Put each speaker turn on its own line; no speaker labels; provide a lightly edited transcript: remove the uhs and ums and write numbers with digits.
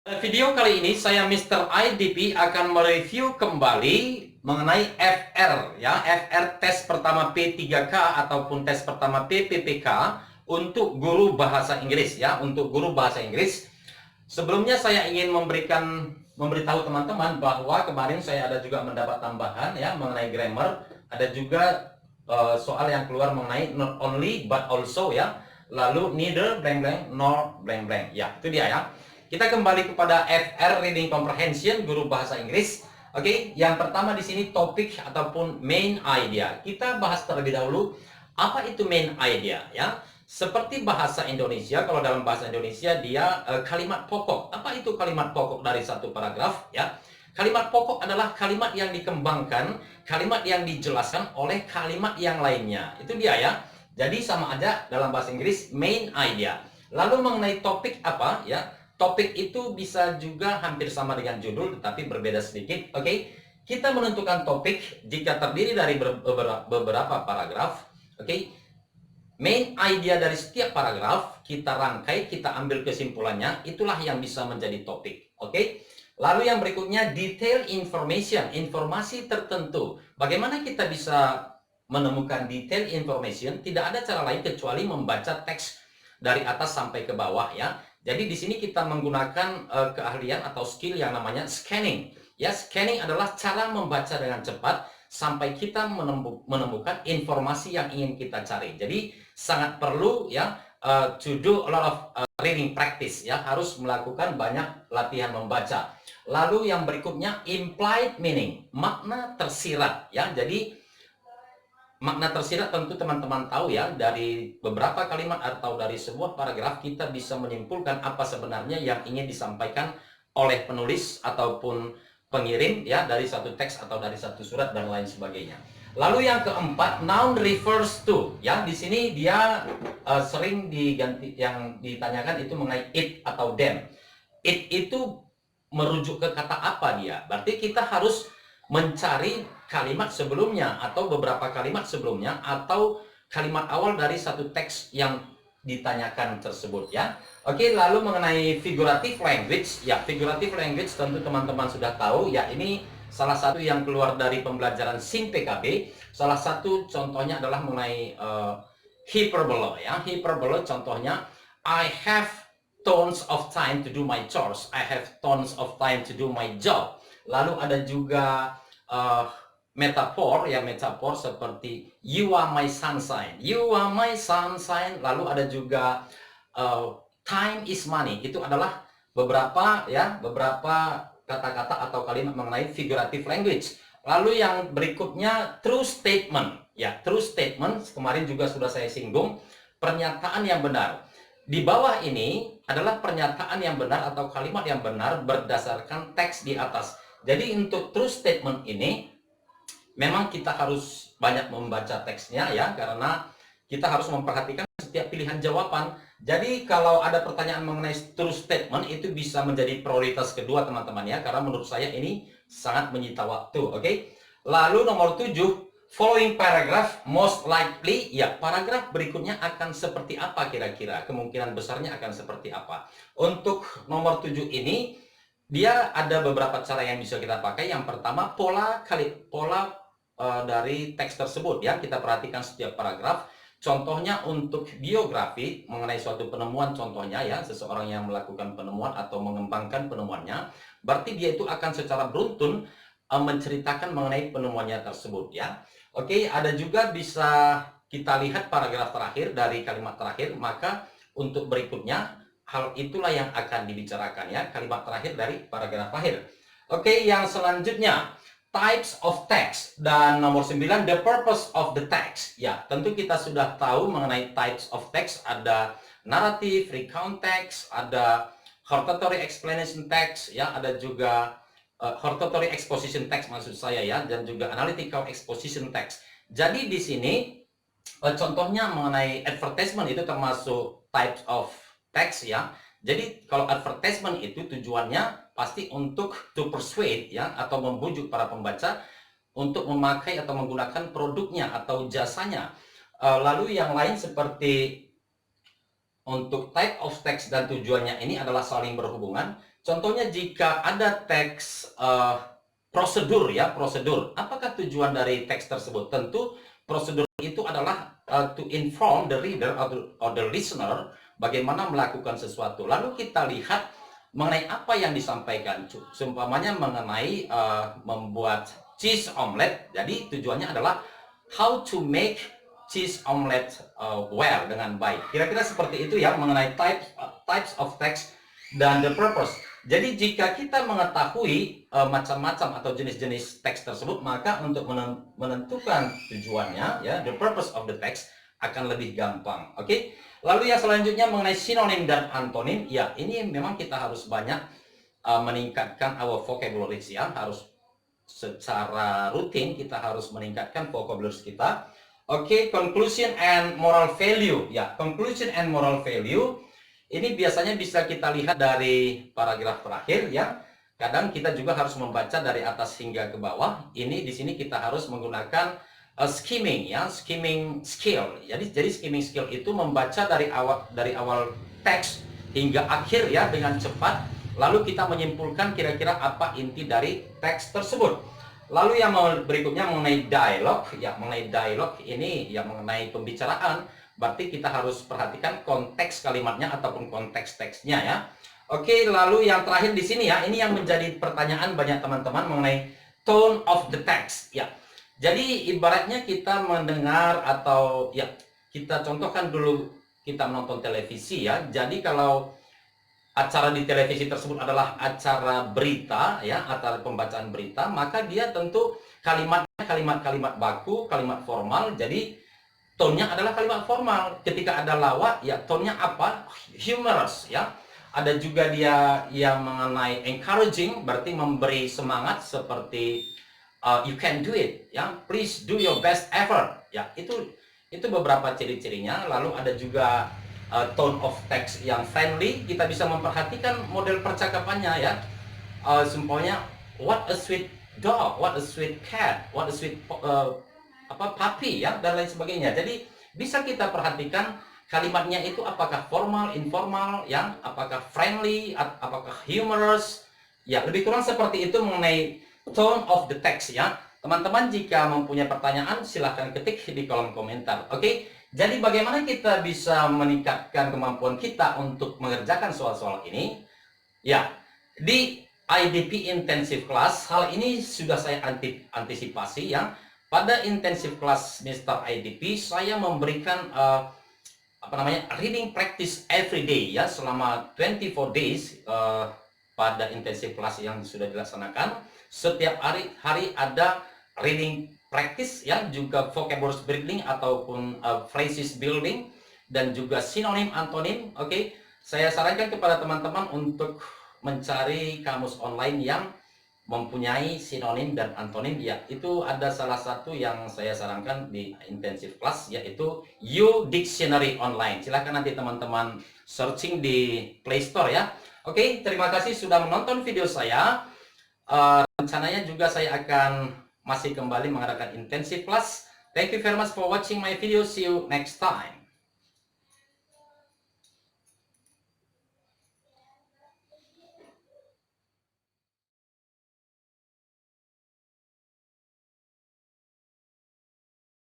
Pada video kali ini saya Mr. IDP akan mereview kembali mengenai FR ya, FR tes pertama P3K ataupun tes pertama PPPK untuk guru bahasa Inggris ya, untuk guru bahasa Inggris. Sebelumnya saya ingin memberitahu teman-teman bahwa kemarin saya ada juga mendapat tambahan ya mengenai grammar, ada juga soal yang keluar mengenai not only but also ya, lalu neither blank blank nor blank blank ya, itu dia ya. Kita kembali kepada FR Reading Comprehension guru bahasa Inggris. Oke, yang pertama di sini topik ataupun main idea. Kita bahas terlebih dahulu apa itu main idea ya. Seperti bahasa Indonesia, kalau dalam bahasa Indonesia dia kalimat pokok. Apa itu kalimat pokok dari satu paragraf ya? Kalimat pokok adalah kalimat yang dikembangkan, kalimat yang dijelaskan oleh kalimat yang lainnya. Itu dia ya. Jadi sama aja dalam bahasa Inggris main idea. Lalu mengenai topik apa ya? Topik itu bisa juga hampir sama dengan judul, tetapi berbeda sedikit. Oke, kita menentukan topik jika terdiri dari beberapa paragraf. Oke, main idea dari setiap paragraf kita rangkai, kita ambil kesimpulannya, itulah yang bisa menjadi topik. Oke, lalu yang berikutnya detail information, informasi tertentu. Bagaimana kita bisa menemukan detail information? Tidak ada cara lain kecuali membaca teks dari atas sampai ke bawah ya. Jadi di sini kita menggunakan keahlian atau skill yang namanya scanning. Ya, scanning adalah cara membaca dengan cepat sampai kita menemukan informasi yang ingin kita cari. Jadi sangat perlu ya to do a lot of reading practice ya, harus melakukan banyak latihan membaca. Lalu yang berikutnya implied meaning, makna tersirat ya. Jadi makna tersirat tentu teman-teman tahu ya, dari beberapa kalimat atau dari sebuah paragraf kita bisa menyimpulkan apa sebenarnya yang ingin disampaikan oleh penulis ataupun pengirim ya, dari satu teks atau dari satu surat dan lain sebagainya. Lalu yang keempat, noun refers to ya, di sini dia sering diganti, yang ditanyakan itu mengenai it atau them. It itu merujuk ke kata apa dia? Berarti kita harus mencari kalimat sebelumnya atau beberapa kalimat sebelumnya atau kalimat awal dari satu teks yang ditanyakan tersebut ya. Oke, lalu mengenai figurative language ya, figurative language tentu teman-teman sudah tahu ya, ini salah satu yang keluar dari pembelajaran SIM PKB. Salah satu contohnya adalah mengenai hyperbole ya. Hyperbole contohnya, I have tons of time to do my chores, I have tons of time to do my job. Lalu ada juga metafor ya, metafor seperti you are my sunshine, you are my sunshine. Lalu ada juga time is money. Itu adalah beberapa ya, beberapa kata-kata atau kalimat mengenai figurative language. Lalu yang berikutnya true statement ya, true statement kemarin juga sudah saya singgung, pernyataan yang benar. Di bawah ini adalah pernyataan yang benar atau kalimat yang benar berdasarkan teks di atas. Jadi untuk true statement ini memang kita harus banyak membaca teksnya ya, karena kita harus memperhatikan setiap pilihan jawaban. Jadi kalau ada pertanyaan mengenai true statement itu bisa menjadi prioritas kedua teman-teman ya, karena menurut saya ini sangat menyita waktu. Oke. Lalu nomor 7, following paragraph most likely ya, paragraf berikutnya akan seperti apa kira-kira, kemungkinan besarnya akan seperti apa. Untuk nomor 7 ini dia ada beberapa cara yang bisa kita pakai. Yang pertama, pola dari teks tersebut ya, kita perhatikan setiap paragraf. Contohnya untuk biografi mengenai suatu penemuan, contohnya ya, seseorang yang melakukan penemuan atau mengembangkan penemuannya, berarti dia itu akan secara beruntun menceritakan mengenai penemuannya tersebut ya. Oke, ada juga bisa kita lihat paragraf terakhir dari kalimat terakhir, maka untuk berikutnya hal itulah yang akan dibicarakan ya, kalimat terakhir dari paragraf akhir. Oke, yang selanjutnya types of text, dan nomor 9 the purpose of the text. Ya, tentu kita sudah tahu mengenai types of text, ada narrative, recount text, ada hortatory explanation text ya, ada juga hortatory exposition text maksud saya ya, dan juga analytical exposition text. Jadi di sini contohnya mengenai advertisement itu termasuk types of text ya. Jadi kalau advertisement itu tujuannya pasti untuk to persuade ya, atau membujuk para pembaca untuk memakai atau menggunakan produknya atau jasanya. Lalu yang lain seperti untuk type of text dan tujuannya ini adalah saling berhubungan. Contohnya jika ada teks prosedur ya, prosedur. Apakah tujuan dari teks tersebut? Tentu prosedur itu adalah to inform the reader or the listener bagaimana melakukan sesuatu. Lalu kita lihat mengenai apa yang disampaikan. Seumpamanya mengenai membuat cheese omelet. Jadi tujuannya adalah how to make cheese omelet well, dengan baik. Kira-kira seperti itu ya mengenai types of text dan the purpose. Jadi jika kita mengetahui macam-macam atau jenis-jenis teks tersebut, maka untuk menentukan tujuannya ya, the purpose of the text akan lebih gampang. Oke. Lalu yang selanjutnya mengenai sinonim dan antonim, ya ini memang kita harus banyak meningkatkan our vocabulary ya, harus secara rutin kita harus meningkatkan vocabulary kita. Oke, conclusion and moral value. Ya, conclusion and moral value ini biasanya bisa kita lihat dari paragraf terakhir ya. Kadang kita juga harus membaca dari atas hingga ke bawah. Ini di sini kita harus menggunakan skimming ya, skimming skill. Jadi skimming skill itu membaca dari awal teks hingga akhir ya dengan cepat. Lalu kita menyimpulkan kira-kira apa inti dari teks tersebut. Lalu yang berikutnya mengenai dialog ya, mengenai dialog ini ya mengenai pembicaraan. Berarti kita harus perhatikan konteks kalimatnya ataupun konteks teksnya ya. Oke, lalu yang terakhir di sini ya, ini yang menjadi pertanyaan banyak teman-teman mengenai tone of the text ya. Jadi ibaratnya kita mendengar atau ya kita contohkan dulu kita menonton televisi ya. Jadi kalau acara di televisi tersebut adalah acara berita ya, acara pembacaan berita, maka dia tentu kalimatnya kalimat-kalimat baku, kalimat formal. Jadi tone-nya adalah kalimat formal. Ketika ada lawak, ya tone-nya apa? Humorous, ya. Ada juga dia yang mengenai encouraging, berarti memberi semangat seperti you can do it, ya. Please do your best effort, ya. Itu beberapa ciri-cirinya. Lalu ada juga tone of text yang friendly. Kita bisa memperhatikan model percakapannya, ya. Sempurna, what a sweet dog, what a sweet cat, what a sweet puppy ya, dan lain sebagainya. Jadi bisa kita perhatikan kalimatnya itu apakah formal, informal, ya, apakah friendly, apakah humorous, ya lebih kurang seperti itu mengenai tone of the text ya. Teman-teman jika mempunyai pertanyaan silahkan ketik di kolom komentar. Oke, jadi bagaimana kita bisa meningkatkan kemampuan kita untuk mengerjakan soal-soal ini? Ya, di IDP Intensive Class hal ini sudah saya antisipasi ya. Pada intensive class Mr. IDP, saya memberikan reading practice every day ya, selama 24 days pada intensive class yang sudah dilaksanakan. Setiap hari ada reading practice ya, juga vocabulary building ataupun phrases building dan juga sinonim antonim. Oke, saya sarankan kepada teman-teman untuk mencari kamus online yang mempunyai sinonim dan antonim ya. Itu ada salah satu yang saya sarankan di intensive class, yaitu U Dictionary Online. Silahkan nanti teman-teman searching di Play Store ya. Oke, terima kasih sudah menonton video saya. Rencananya juga saya akan masih kembali mengadakan intensive class. Thank you very much for watching my video. See you next time.